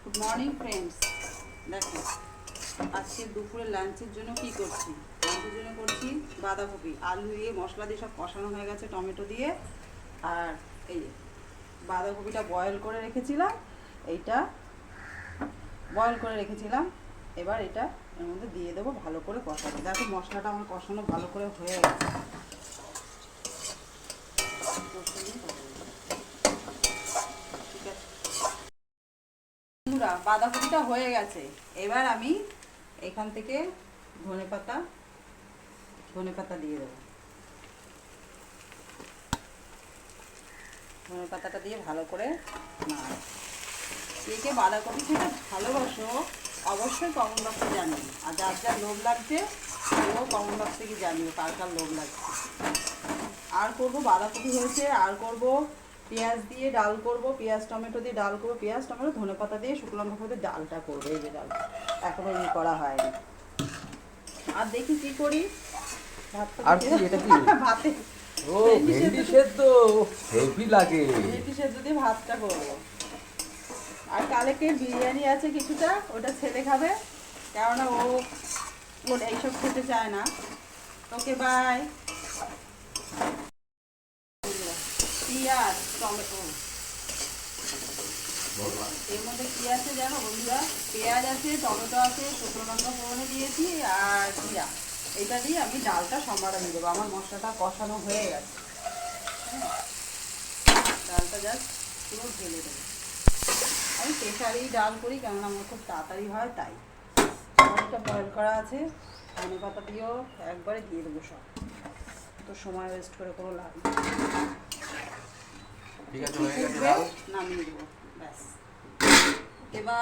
Good morning friends. দেখো আজকে দুপুরে লাঞ্চের জন্য কি করছি। লাঞ্চের জন্য করছি বাঁধাকপি আলু দিয়ে মশলা দিয়ে সব কষানো হয়ে গেছে টমেটো দিয়ে। আর এই যে বাঁধাকপিটা বয়েল করে রেখেছিলাম, এইটা বয়েল করে রেখেছিলাম। এবার এটা এর মধ্যে দিয়ে দেবো, ভালো করে কষাবো। দেখো মশলাটা আমার কষানো ভালো করে হয়ে গেছে। বাঁধাকপিটা হয়ে গেছে। এবার আমি এখান থেকে ধনেপাতা দিয়ে দেবো। ধনেপাতাটা দিয়ে ভালো করে কে বাঁধাকপি খেতে ভালোবাসো অবশ্যই কমেন্ট বক্সে জানিও। আর যার যার লোভ লাগছে সেও কমেন্ট বক্স থেকে জানিও কার কার লোভ লাগছে। আর করবো বাঁধাকপি হয়েছে, আর করব পেঁয়াজ দিয়ে ডাল করব, পেঁয়াজ টমেটো দিয়ে ডাল করবো, পেঁয়াজ টমেটো ধনেপাতা দিয়ে শুকনো লঙ্কা দিয়ে ডালটা করবো। এই যে ডাল এখনো করা হয়নি। আর দেখি কি করি। আর কি এটা কি ভাতে ও ভেন্ডি সেদ্ধ হেভি লাগে। ভেন্ডি সেদ্ধ দিয়ে ভাতটা করবো। আর কালকে বিরিয়ানি আছে কিছুটা, ওটা ছেলে খাবে, কেননা ওটা এইসব খেতে চায় না। Okay bye. পেঁয়াজ টমেটো এর মধ্যে কি আছে জানো বন্ধুরা? পেঁয়াজ আছে, টমেটো আছে, শুকনো লঙ্কা ফোড়নে দিয়েছি আর জিরা। এটা দিয়ে আমি ডালটা সম্বারে দিয়ে দেবো। আমার মশলাটা কষানো হয়ে গেছে। ডালটা জাস্ট পুরো ঢেলে দেবো। আমি প্রেশারেই ডাল করি, কেননা আমার খুব তাড়াতাড়ি হয় তাই। অনেকটা বয়েল করা আছে, ধনেপাতা দিয়েও একবারে দিয়ে দেবো সব। তো সময় ওয়েস্ট করে কোনো লাভ নেই। ঠিক আছে, হয়ে গেছে ডাল, নামিয়ে দেবো।